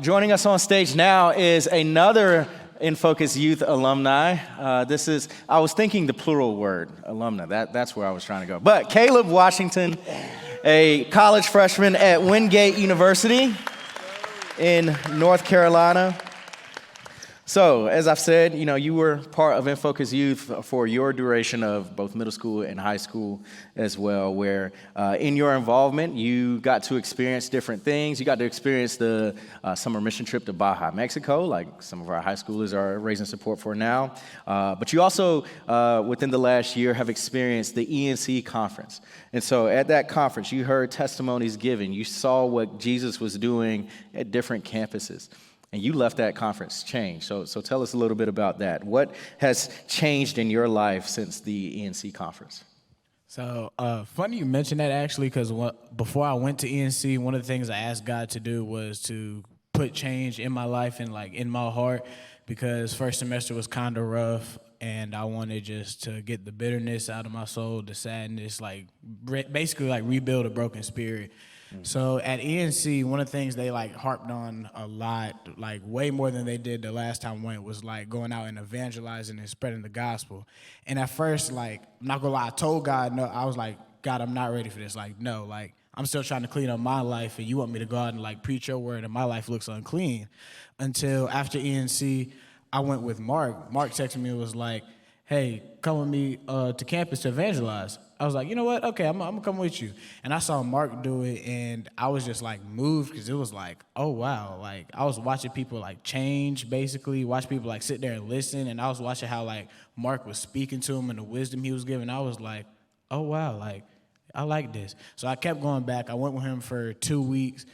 Joining us on stage now is another In Focus Youth alumni. I was thinking the plural word, alumna. That's where I was trying to go. But Caleb Washington, a college freshman at Wingate University in North Carolina. So, as I've said, you were part of In Focus Youth for your duration of both middle school and high school as well, where in your involvement, you got to experience different things. You got to experience the summer mission trip to Baja, Mexico, like some of our high schoolers are raising support for now. But you also, within the last year, have experienced the ENC conference. And so at that conference, you heard testimonies given. You saw what Jesus was doing at different campuses. And you left that conference changed. So tell us a little bit about that. What has changed in your life since the ENC conference? So funny you mentioned that, actually, because before I went to ENC, one of the things I asked God to do was to put change in my life and in my heart, because first semester was kind of rough, and I wanted just to get the bitterness out of my soul, the sadness, basically rebuild a broken spirit. So at ENC, one of the things they harped on a lot, way more than they did the last time I went, was going out and evangelizing and spreading the gospel. And at first, I'm not gonna lie, I told God no. I was like, God, I'm not ready for this. No, I'm still trying to clean up my life, and you want me to go out and preach your word, and my life looks unclean. Until after ENC, I went with Mark. Mark texted me and was like, hey, come with me to campus to evangelize. I was like, you know what? Okay, I'm gonna come with you. And I saw Mark do it, and I was just moved, because it was oh wow. I was watching people change, basically, watch people sit there and listen, and I was watching how Mark was speaking to him and the wisdom he was giving. I was like, oh wow, I like this. So I kept going back. I went with him for 2 weeks,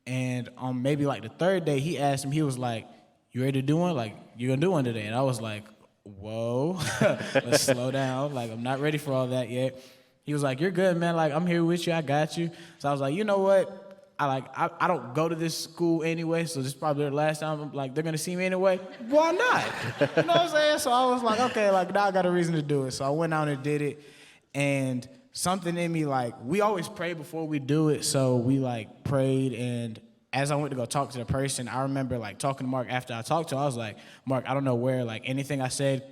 and on maybe the third day, he asked him, he was like, you ready to do one? You're gonna do one today? And I was like, whoa, let's slow down. I'm not ready for all that yet. He was like, you're good, man. I'm here with you. I got you. So I was like, you know what? I don't go to this school anyway, so this is probably the last time they're going to see me anyway. Why not? You know what I'm saying? So I was like, okay, now I got a reason to do it. So I went out and did it, and something in me, we always pray before we do it, so we prayed, and as I went to go talk to the person, I remember talking to Mark after I talked to him. I was like, Mark, I don't know where anything I said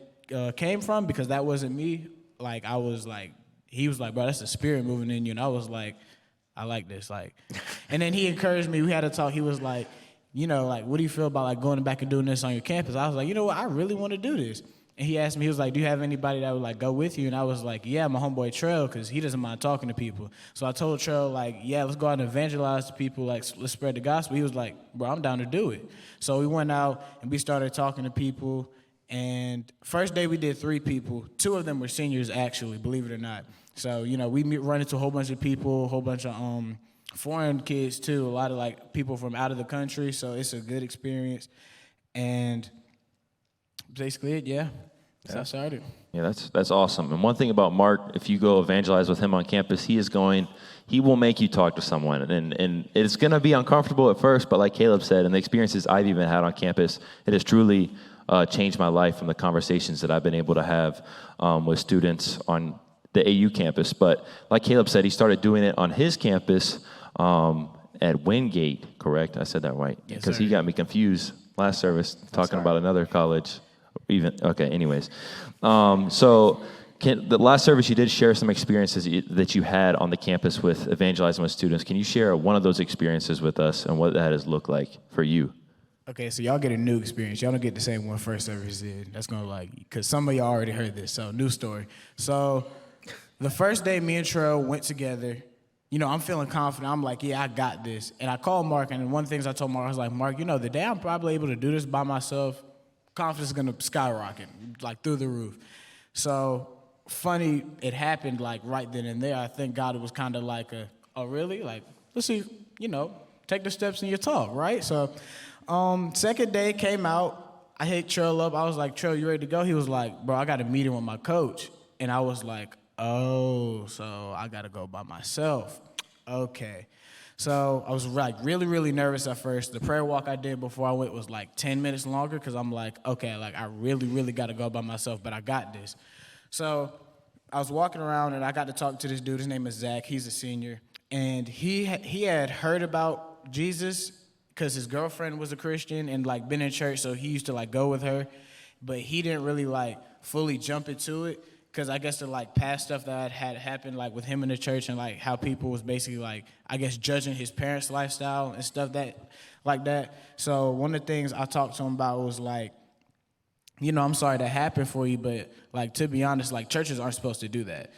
came from, because that wasn't me. He was like, bro, that's the spirit moving in you. And I was like, I like this. And then he encouraged me. We had a talk. He was like, what do you feel about going back and doing this on your campus? I was like, you know what? I really want to do this. And he asked me, he was like, do you have anybody that would go with you? And I was like, yeah, my homeboy Trell, because he doesn't mind talking to people. So I told Trell, yeah, let's go out and evangelize to people. Let's spread the gospel. He was like, bro, I'm down to do it. So we went out and we started talking to people. And first day we did 3 people. 2 of them were seniors, actually, believe it or not. So, we run into a whole bunch of people, a whole bunch of foreign kids, too, a lot of, people from out of the country. So it's a good experience. And basically it, yeah. That's how I started. Yeah, that's awesome. And one thing about Mark, if you go evangelize with him on campus, he will make you talk to someone. And it's going to be uncomfortable at first, but like Caleb said, and the experiences I've even had on campus, it has truly changed my life from the conversations that I've been able to have with students on the AU campus. But like Caleb said, he started doing it on his campus at Wingate, correct? I said that right? Yes, because sir. he got me confused last service talking about another college. Anyways. The last service you did share some experiences that you had on the campus with evangelizing with students. Can you share one of those experiences with us and what that has looked like for you? Okay, so y'all get a new experience. Y'all don't get the same one first service did. That's going to because some of y'all already heard this, so new story. So the first day me and Trell went together, I'm feeling confident. I'm like, yeah, I got this. And I called Mark, and one of the things I told Mark, I was like, Mark, the day I'm probably able to do this by myself, confidence is going to skyrocket, through the roof. So funny, it happened right then and there. I think God was kind of oh, really? Let's see, take the steps in your talk, right? So second day came out. I hit Trell up. I was like, Trell, you ready to go? He was like, bro, I got a meeting with my coach. And I was like, oh, so I got to go by myself. Okay. So I was really, really nervous at first. The prayer walk I did before I went was 10 minutes longer, because I'm like, okay, I really, really got to go by myself, but I got this. So I was walking around, and I got to talk to this dude. His name is Zach. He's a senior. And he had heard about Jesus, because his girlfriend was a Christian and like been in church, so he used to like go with her, but he didn't really like fully jump into it because I guess the like past stuff that had happened like with him in the church and like how people was basically like I guess judging his parents' lifestyle and stuff like that. So one of the things I talked to him about was like, you know, I'm sorry that happened for you, but like to be honest, like churches aren't supposed to do that.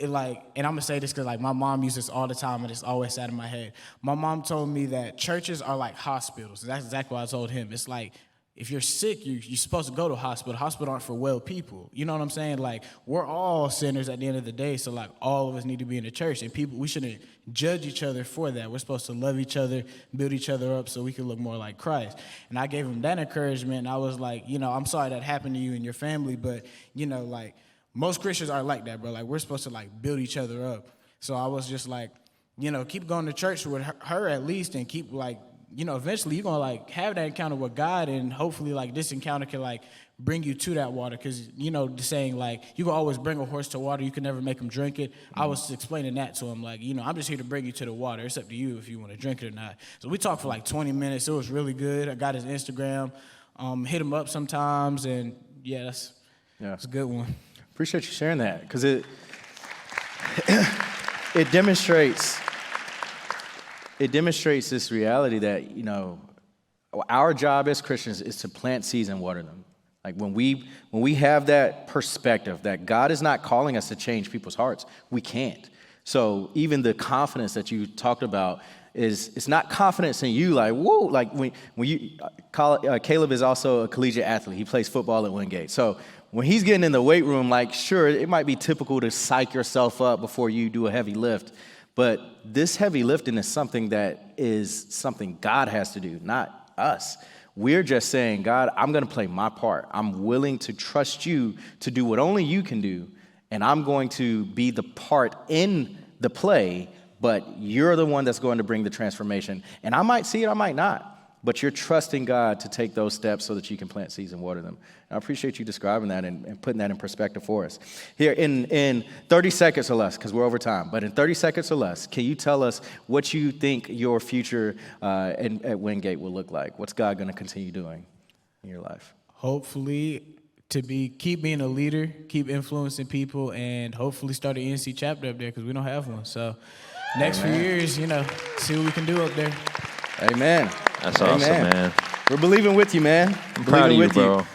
And I'm gonna say this because like my mom uses this all the time and it's always sat in my head. My mom told me that churches are like hospitals. That's exactly what I told him. It's like if you're sick, you're supposed to go to a hospital. Hospitals aren't for well people. You know what I'm saying? Like we're all sinners at the end of the day. So like all of us need to be in the church, and we shouldn't judge each other for that. We're supposed to love each other, build each other up, so we can look more like Christ. And I gave him that encouragement. And I was like, you know, I'm sorry that happened to you and your family, but you know, like. Most Christians are like that, bro. Like, we're supposed to, like, build each other up. So I was just like, you know, keep going to church with her at least and keep, like, you know, eventually you're going to, like, have that encounter with God and hopefully, like, this encounter can, like, bring you to that water. Because, you know, the saying, like, you can always bring a horse to water. You can never make him drink it. I was explaining that to him, like, you know, I'm just here to bring you to the water. It's up to you if you want to drink it or not. So we talked for, like, 20 minutes. It was really good. I got his Instagram, hit him up sometimes, and, yeah, that's a good one. Appreciate you sharing that because it demonstrates this reality that, you know, our job as Christians is to plant seeds and water them. Like when we have that perspective that God is not calling us to change people's hearts, we can't. So even the confidence that you talked about it's not confidence in you, like, whoa, like when you, Caleb is also a collegiate athlete. He plays football at Wingate. So when he's getting in the weight room, like, sure, it might be typical to psych yourself up before you do a heavy lift, but this heavy lifting is something God has to do, not us. We're just saying, God, I'm going to play my part. I'm willing to trust you to do what only you can do, and I'm going to be the part in the play, but you're the one that's going to bring the transformation. And I might see it, I might not. But you're trusting God to take those steps so that you can plant seeds and water them. And I appreciate you describing that and putting that in perspective for us. Here, in 30 seconds or less, because we're over time, but in 30 seconds or less, can you tell us what you think your future at Wingate will look like? What's God going to continue doing in your life? Hopefully keep being a leader, keep influencing people, and hopefully start an NC chapter up there because we don't have one. So next few years, you know, see what we can do up there. Amen. That's awesome, man. We're believing with you, man. I'm proud of you, bro.